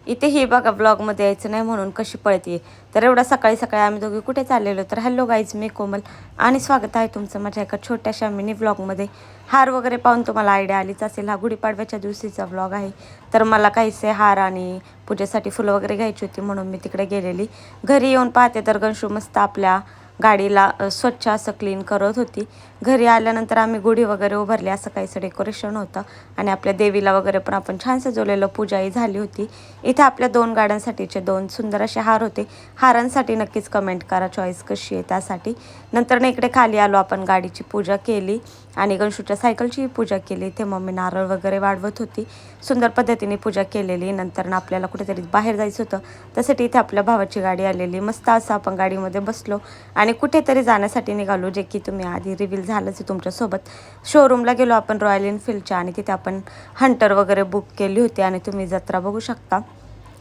इथे ही बघा ब्लॉगमध्ये यायचं नाही म्हणून कशी पळते. तर एवढा सकाळी सकाळी आम्ही दोघी कुठे चाललेलो. तर हॅलो गाईज, मी कोमल आणि स्वागत आहे तुमचं माझ्या एका छोट्याशा मिनी व्लॉगमध्ये. हार वगैरे पाहून तुम्हाला आयडिया आलीच असेल, हा गुढीपाडव्याच्या दिवशीचा व्लॉग आहे. तर मला काहीसे हार आणि पूजेसाठी फुलं वगैरे घ्यायची होती म्हणून मी तिकडे गेलेली. घरी येऊन पाहते तर गणशू मस्त आपल्या गाडीला स्वच्छ असं क्लीन करत होती. घरी आल्यानंतर आम्ही गुढी वगैरे उभारली, असं काहीसं डेकोरेशन होतं आणि आपल्या देवीला वगैरे पण आपण छान सजवलेलं, पूजाही झाली होती. इथे आपल्या 2 गाड्यांसाठीचे 2 सुंदर असे हार होते. हारांसाठी नक्कीच कमेंट करा चॉईस कशी आहे त्यासाठी. नंतर इकडे खाली आलो, आपण गाडीची पूजा केली आणि गणशूच्या सायकलची पूजा केली. इथे मम्मी नारळ वगैरे वाढवत होती, सुंदर पद्धतीने पूजा केलेली. नंतर बाहेर कुठेतरी बाहेर जायचं होतं, त्यासाठी इथे आपल्या भावाची गाडी आलेली. मस्त असं आपण गाडीमध्ये बसलो आणि कुठेतरी जाण्यासाठी निघालो, जे की तुम्ही आधी रिव्हील झालंच आहे तुमच्यासोबत. शोरूमला गेलो आपण रॉयल एनफिल्डच्या आणि तिथे आपण हंटर वगैरे बुक केली होती आणि तुम्ही जत्रा बघू शकता.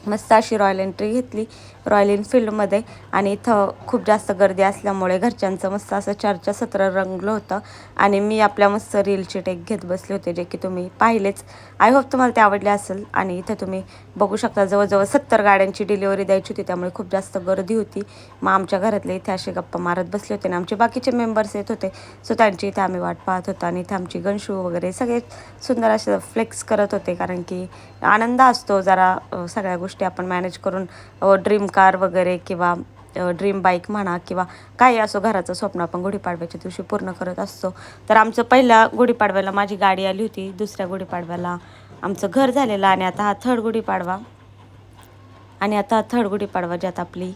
मस्त अशी रॉयल एंट्री घेतली रॉयल एनफिल्डमध्ये आणि इथं खूप जास्त गर्दी असल्यामुळे घरच्यांचं मस्त असं चर्चासत्र रंगलं होतं आणि मी आपल्या मस्त रीलची टेक घेत बसले होते, जे की तुम्ही पाहिलेच. आय होप तुम्हाला ते आवडले असेल. आणि इथं तुम्ही बघू शकता जवळजवळ 70 गाड्यांची डिलिव्हरी द्यायची होती, त्यामुळे खूप जास्त गर्दी होती. मग आमच्या घरातले इथे असे गप्पा मारत बसले होते आणि आमचे बाकीचे मेंबर्स येत होते, सो त्यांची इथे आम्ही वाट पाहत होतो. आणि इथे आमची गणशू वगैरे सगळे सुंदर असे फ्लेक्स करत होते, कारण की आनंद असतो जरा सगळ्या गोष्टी आपण मॅनेज करून ड्रीम कार वगैरे किंवा ड्रीम बाईक म्हणा किंवा काही असो, घराचं स्वप्न आपण गुढीपाडव्याच्या दिवशी पूर्ण करत असतो. तर आमचं पहिल्या गुढीपाडव्याला माझी गाडी आली होती, दुसऱ्या गुढीपाडव्याला आमचं घर झालेलं आणि आता हा थर्ड गुढीपाडवा ज्यात आपली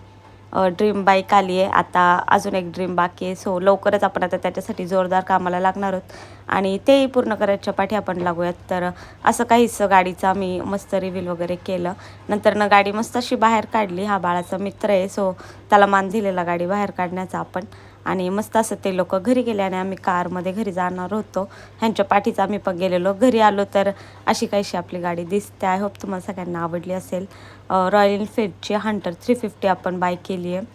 ड्रीम बाईक आली आहे. आता अजून एक ड्रीम बाकी आहे, सो लवकरच आपण आता त्याच्यासाठी जोरदार कामाला लागणार आहोत आणि तेही पूर्ण करायच्या पाठी आपण लागूयात. तर असं काहीच गाडीचा मी मस्त रिव्हील वगैरे केलं. नंतर गाडी मस्त अशी बाहेर काढली. हा बाळाचा मित्र आहे, सो त्याला मान दिलेला गाडी बाहेर काढण्याचा आपण. आणि मस्त असं ते लोक घरी गेले आणि आम्ही कारमध्ये घरी जाणार होतो, ह्यांच्या पाठीच आम्ही पण गेलेलो. घरी आलो तर अशी काहीशी आपली गाडी दिसते. आय होप तुम्हाला सगळ्यांना आवडली असेल. रॉयल एनफिल्डची हंटर 350 आपण बाय केली आहे.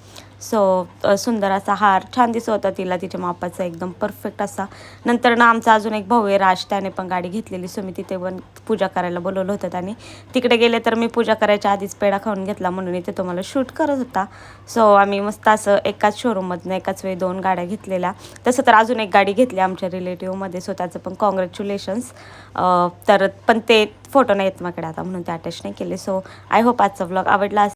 सो सुंदर असा हार छान दिसत होता तिला, तिच्या मापाचा एकदम परफेक्ट असा. नंतर आमचा अजून एक भाऊ आहे राज, त्याने पण गाडी घेतलेली, सो मी तिथे पण पूजा करायला बोलवलं होतं त्याने. तिकडे गेले तर मी पूजा करायच्या आधीच पेढा खाऊन घेतला म्हणून इथे तो मला शूट करत होता. सो आम्ही मस्त असं एकाच शोरूममधनं एकाच वेळी 2 गाड्या घेतलेल्या. तसं तर अजून एक गाडी घेतली आमच्या रिलेटिव्हमध्ये, सो त्याचं पण कॉंग्रॅच्युलेशन्स. तर पण ते फोटो नाही येत माझ्याकडे आता म्हणून ते अटॅच नाही केले. सो आय होप आजचा व्लॉग आवडला